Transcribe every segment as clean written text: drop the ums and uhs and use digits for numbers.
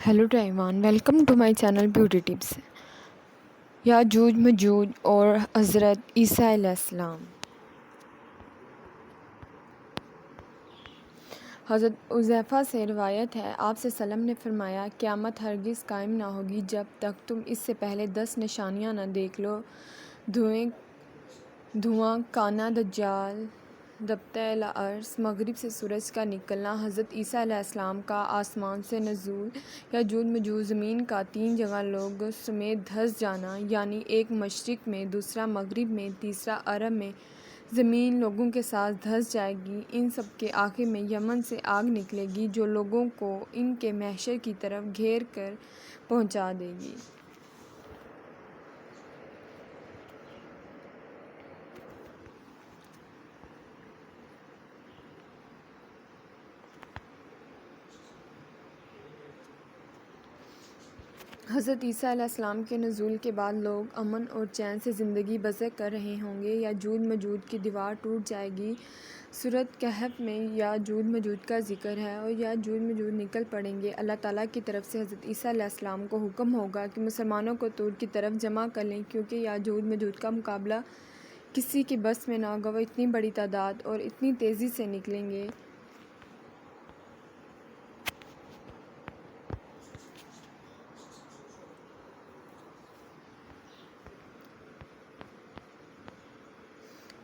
Hello to everyone, welcome to my channel beauty tips. याजूज मजूज और हज़रत ईसा अलैहिस्सलाम। हज़रत उज़ैफ़ा से रिवायत है, आपसे सल्लम ने फरमाया, क़यामत हरगिज़ कायम ना होगी जब तक तुम इससे पहले 10 निशानियाँ न देख लो। धुआं, काना दज्जाल, दब्ते अर्ज़, मगरिब से सूरज का निकलना, हज़रत ईसा अलैहिस्सलाम का आसमान से नज़ूल, याजूज मजूज ज़मीन का 3 जगह लोगों समेत धंस जाना, यानी एक मशरिक़ में, दूसरा मगरिब में, तीसरा अरब में ज़मीन लोगों के साथ धंस जाएगी। इन सब के आखिर में यमन से आग निकलेगी जो लोगों को इनके महशर की तरफ घेर कर पहुँचा देगी। हज़रत ईसा अलैहिस्सलाम के नुज़ूल के बाद लोग अमन और चैन से ज़िंदगी बसर कर रहे होंगे। याजूज मजूज की दीवार टूट जाएगी। सूरत कहफ में याजूज मजूज का ज़िक्र है और याजूज मजूज निकल पड़ेंगे। अल्लाह ताला की तरफ से हज़रत ईसा अलैहिस्सलाम को हुक्म होगा कि मुसलमानों को तूर की तरफ जमा कर लें, क्योंकि याजूज मजूज का मुकाबला किसी की बस में ना होगा। वो इतनी बड़ी तादाद और इतनी तेज़ी से निकलेंगे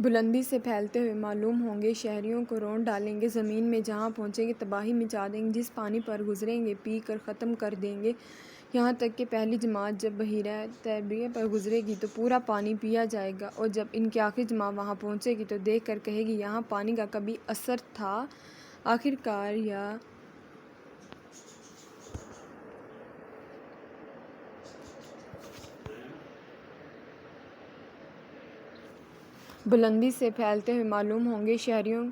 बुलंदी से फैलते हुए मालूम होंगे, शहरियों को रौंद डालेंगे, ज़मीन में जहाँ पहुँचेंगे तबाही मचा देंगे, जिस पानी पर गुजरेंगे पी कर ख़त्म कर देंगे। यहाँ तक कि पहली जमात जब बहीरा तैबरिया पर गुजरेगी तो पूरा पानी पिया जाएगा, और जब इनकी आखिरी जमात वहाँ पहुँचेगी तो देख कर कहेगी, यहाँ पानी का कभी असर था। आखिरकार या बुलंदी से फैलते हुए मालूम होंगे, शहरियों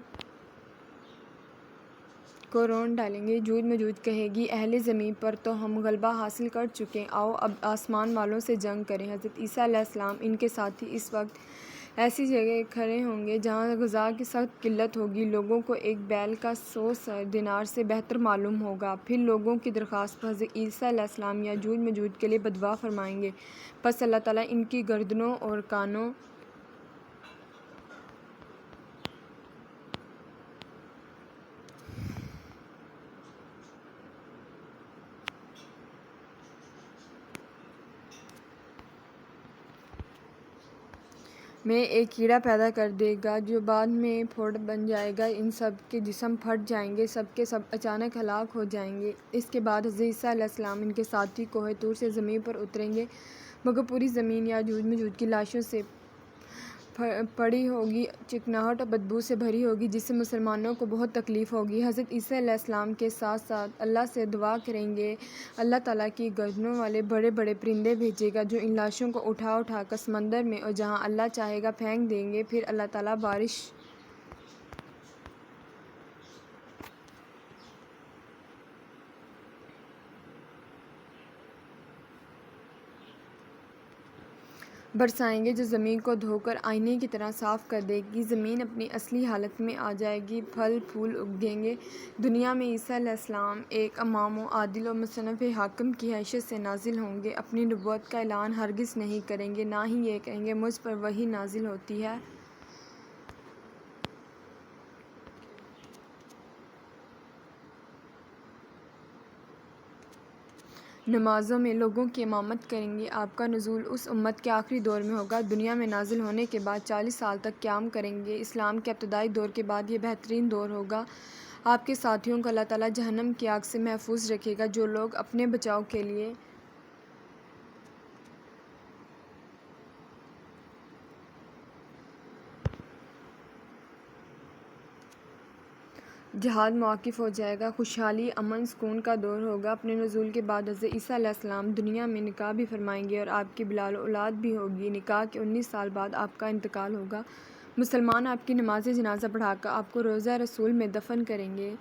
को रौंद डालेंगे। जूज मजूज कहेगी, अहले ज़मीन पर तो हम गलबा हासिल कर चुके, आओ अब आसमान वालों से जंग करें। हज़रत ईसा अलैहिस्सलाम इनके साथी इस वक्त ऐसी जगह खड़े होंगे जहाँ ग़िज़ा की सख्त किल्लत होगी। लोगों को एक बैल का 100 दिनार से बेहतर मालूम होगा। फिर लोगों की दरख्वास्त पर हज़रत ईसा अलैहिस्सलाम याजूज मजूज के लिए बदुआ फरमाएंगे। बस अल्लाह ताला इनकी गर्दनों और कानों में एक कीड़ा पैदा कर देगा जो बाद में फोड़ बन जाएगा। इन सब के जिस्म फट जाएंगे, सब के सब अचानक हलाक हो जाएंगे। इसके बाद हज़रत ईसा अलैहिस्सलाम इनके साथी कोहे तूर से ज़मीन पर उतरेंगे, मगर पूरी ज़मीन याजूज मजूज की लाशों से पड़ी होगी, चिकनाहट और बदबू से भरी होगी, जिससे मुसलमानों को बहुत तकलीफ़ होगी। हज़रत ईसा अलैहिस्सलाम के साथ साथ अल्लाह से दुआ करेंगे, अल्लाह ताला की गर्दनों वाले बड़े बड़े परिंदे भेजेगा जो इन लाशों को उठा उठा कर समंदर में और जहाँ अल्लाह चाहेगा फेंक देंगे। फिर अल्लाह ताला बारिश बरसाएंगे जो ज़मीन को धोकर आईने की तरह साफ़ कर देगी। ज़मीन अपनी असली हालत में आ जाएगी, फल फूल उगेंगे। दुनिया में ईसा अलैहिस्सलाम एक इमाम आदिल और मुसन्नफ़ हाकिम की हैसियत से नाजिल होंगे। अपनी नबूवत का ऐलान हरगिज़ नहीं करेंगे, ना ही ये कहेंगे मुझ पर वही नाजिल होती है। नमाज़ों में लोगों की इमामत करेंगे। आपका नुज़ूल उस उम्मत के आखिरी दौर में होगा। दुनिया में नाजिल होने के बाद 40 साल तक क़याम करेंगे। इस्लाम के इब्तदाई दौर के बाद ये बेहतरीन दौर होगा। आपके साथियों को अल्लाह ताला जहन्नम की आग से महफूज रखेगा। जो लोग अपने बचाव के लिए जहाद मौक़िफ़ हो जाएगा। खुशहाली, अमन, सुकून का दौर होगा। अपने नुज़ूल के बाद हज़रत ईसा अलैहिस्सलाम दुनिया में निकाह भी फरमाएंगे और आपकी बिलाल औलाद भी होगी। निकाह के 19 साल बाद आपका इंतकाल होगा। मुसलमान आपकी नमाज़ जनाज़ा पढ़ाकर आपको रोज़ा रसूल में दफन करेंगे।